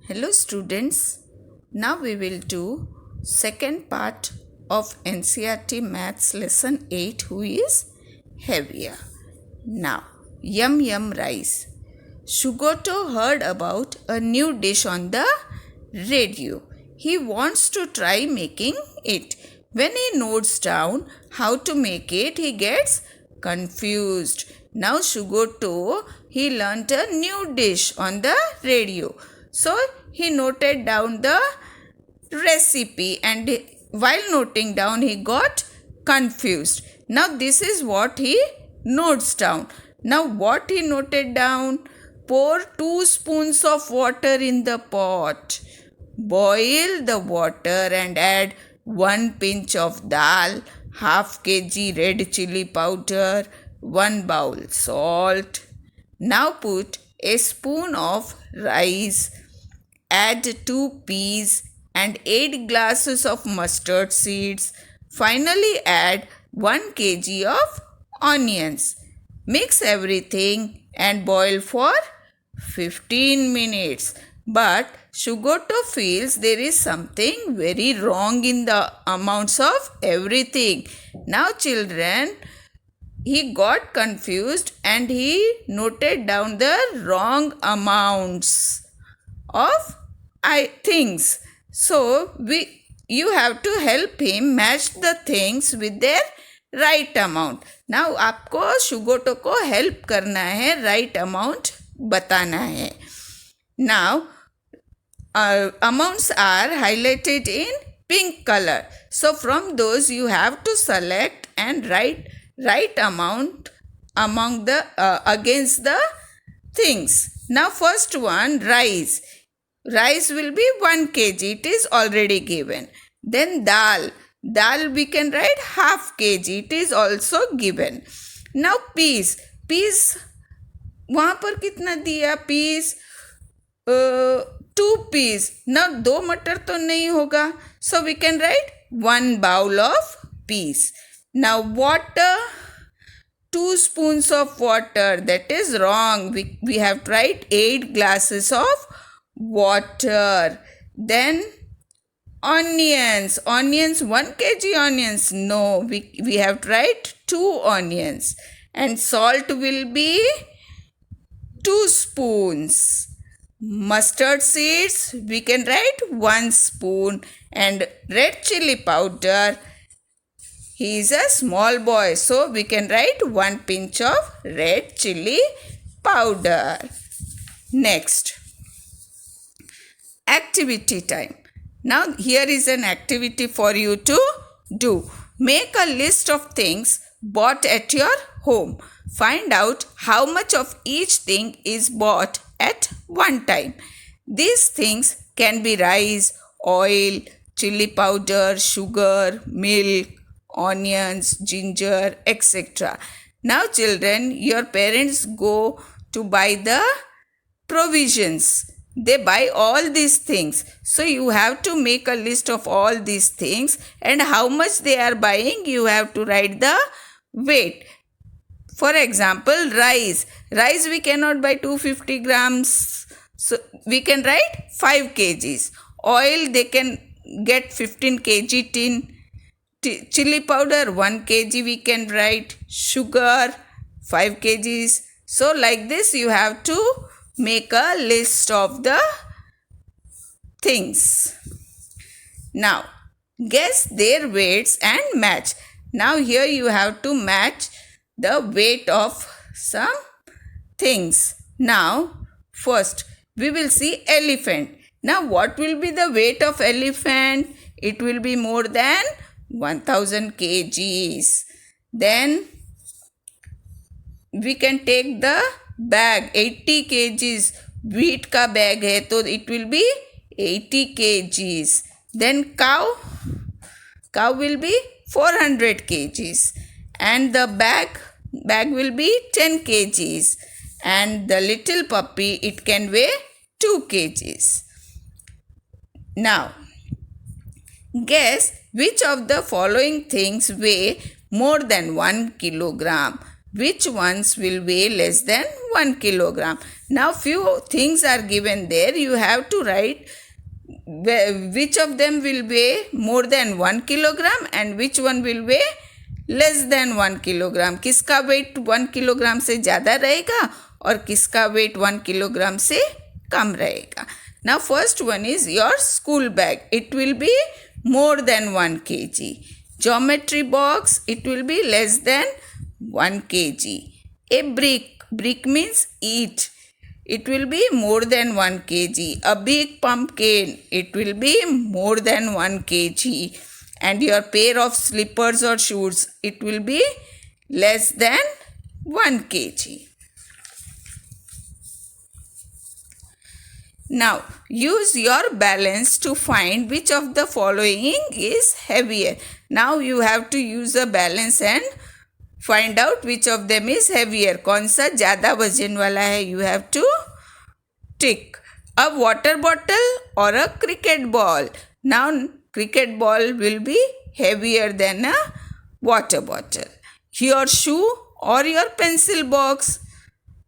Hello students, now we will do second part of NCERT Maths lesson 8 who is heavier. Now, yum yum rice. Shugoto heard about a new dish on the radio. He wants to try making it. When he notes down how to make it, he gets confused. Now Shugoto, he learnt a new dish on the radio. So he noted down the recipe, and while noting down he got confused. Now this is what he notes down. Now what he noted down: pour 2 spoons of water in the pot, boil the water and add 1 pinch of dal, half kg red chili powder, 1 bowl salt. Now put a spoon of rice, add 2 peas and 8 glasses of mustard seeds. Finally add 1 kg of onions. Mix everything and boil for 15 minutes. But Shugoto feels there is something very wrong in the amounts of everything. Now children, he got confused and he noted down the wrong amounts of things. So you have to help him match the things with their right amount. Now आपको शुगोटो को help करना है, right amount बताना है. Now amounts are highlighted in pink color. So from those you have to select and write right amount among the against the things. Now first one, rice. Rice will be 1 kg. It is already given. Then dal. Dal we can write half kg. It is also given. Now peas. Peas वहाँ पर कितना दिया? Peas 2 peas. Now 2 मटर तो नहीं होगा. So we can write 1 bowl of peas. Now water. 2 spoons of water. That is wrong. We have to write 8 glasses of water. Then onions. 1 kg onions. No, we have to write 2 onions. And salt will be 2 spoons. Mustard seeds, we can write 1 spoon. And red chili powder, he is a small boy, so we can write 1 pinch of red chili powder. Next, activity time. Now here is an activity for you to do. Make a list of things bought at your home. Find out how much of each thing is bought at one time. These things can be rice, oil, chili powder, sugar, milk, onions, ginger, etc. Now children, your parents go to buy the provisions. They buy all these things. So you have to make a list of all these things and how much they are buying. You have to write the weight. For example, rice. Rice we cannot buy 250 grams. So we can write 5 kgs. Oil they can get 15 kg tin. Chili powder 1 kg we can write. Sugar 5 kgs. So like this you have to make a list of the things. Now guess their weights and match. Now here you have to match the weight of some things. Now first we will see elephant. Now what will be the weight of elephant? It will be more than 1000 kgs. Then we can take the bag 80 kgs. Wheat ka bag hai, so it will be 80 kgs. Then cow will be 400 kgs. And the bag will be 10 kgs. And the little puppy, it can weigh 2 kgs. Now, guess which of the following things weigh more than 1 kilogram. Which ones will weigh less than 1 kilogram. Now few things are given there. You have to write which of them will weigh more than 1 kilogram and which one will weigh less than 1 kilogram. किसका weight 1 kilogram से ज़्यादा रहेगा और किसका weight 1 kilogram से कम रहेगा. Now first one is your school bag. It will be more than 1 kg. Geometry box, it will be less than 1 kg. A brick means eat. It will be more than 1 kg. A big pumpkin, it will be more than 1 kg. And your pair of slippers or shoes, it will be less than 1 kg. Now, use your balance to find which of the following is heavier. Now, you have to use a balance and find out which of them is heavier. कौन सा ज़्यादा वजन वाला है? You have to tick. A water bottle or a cricket ball. Now, cricket ball will be heavier than a water bottle. Your shoe or your pencil box.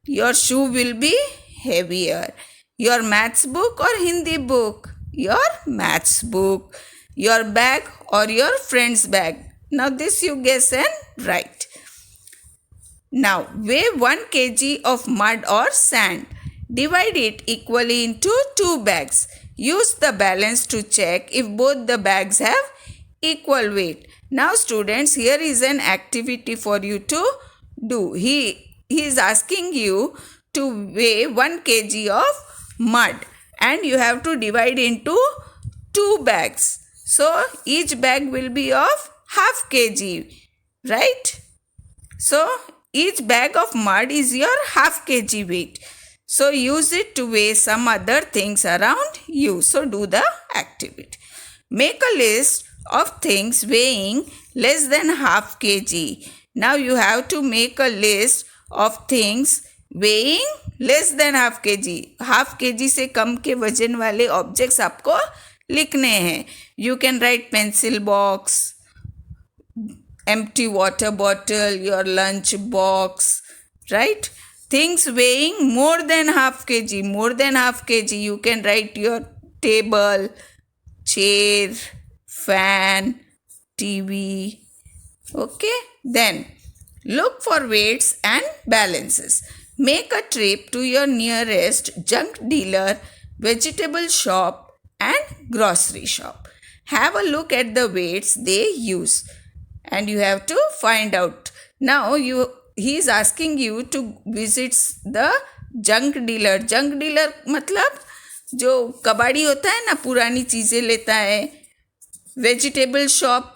Your shoe will be heavier. Your maths book or Hindi book? Your maths book. Your bag or your friend's bag? Now this you guess and write. Now weigh 1 kg of mud or sand. Divide it equally into 2 bags. Use the balance to check if both the bags have equal weight. Now students, here is an activity for you to do. He is asking you to weigh 1 kg of mud and you have to divide into 2 bags. So each bag will be of half kg, right? So each bag of mud is your half kg weight. So use it to weigh some other things around you. So do the activity. Make a list of things weighing less than half kg. Now you have to make a list of things weighing less than half के जी. Half के जी से कम के वजन वाले objects आपको लिखने हैं. You can write pencil box, empty water bottle, your lunch box, right? Things weighing more than half kg. More than half kg, you can write your table, chair, fan, TV. Okay? Then look for weights and balances. Make a trip to your nearest junk dealer, vegetable shop and grocery shop. Have a look at the weights they use and you have to find out. Now he is asking you to visit the junk dealer. Junk dealer मतलब जो कबाड़ी होता है ना, पुरानी चीज़ें लेता है. Vegetable shop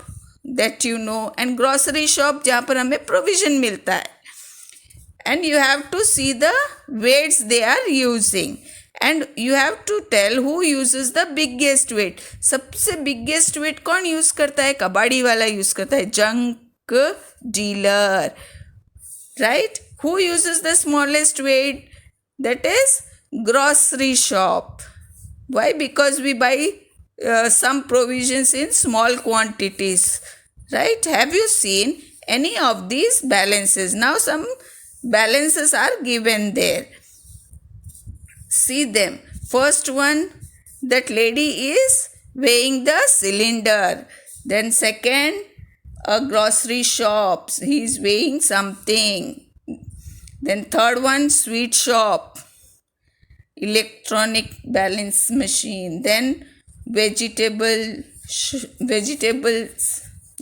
that you know and grocery shop जहाँ पर हमें प्रोविज़न मिलता है. And you have to see the weights they are using. And you have to tell who uses the biggest weight. सबसे biggest weight कौन use करता है? कबाड़ी वाला use करता है. Junk dealer. Right? Who uses the smallest weight? That is grocery shop. Why? Because we buy some provisions in small quantities. Right? Have you seen any of these balances? Now some balances are given there. See them. First one, that lady is weighing the cylinder. Then second, a grocery shop. He is weighing something. Then third one, sweet shop. Electronic balance machine. Then vegetables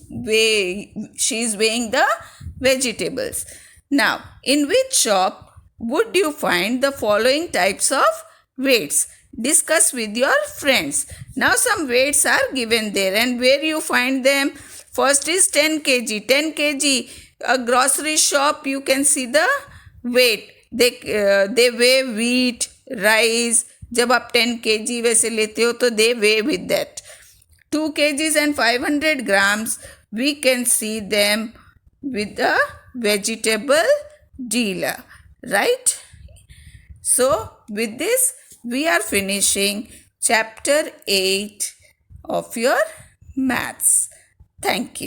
weigh. She is weighing the vegetables. Now, in which shop would you find the following types of weights? Discuss with your friends. Now, some weights are given there and where you find them? First is 10 kg. 10 kg. A grocery shop, you can see the weight. They weigh wheat, rice. जब आप 10 kg वैसे लेते हो तो they weigh with that. 2 kgs and 500 grams, we can see them with the vegetable dealer, right? So with this we are finishing chapter 8 of your maths. Thank you.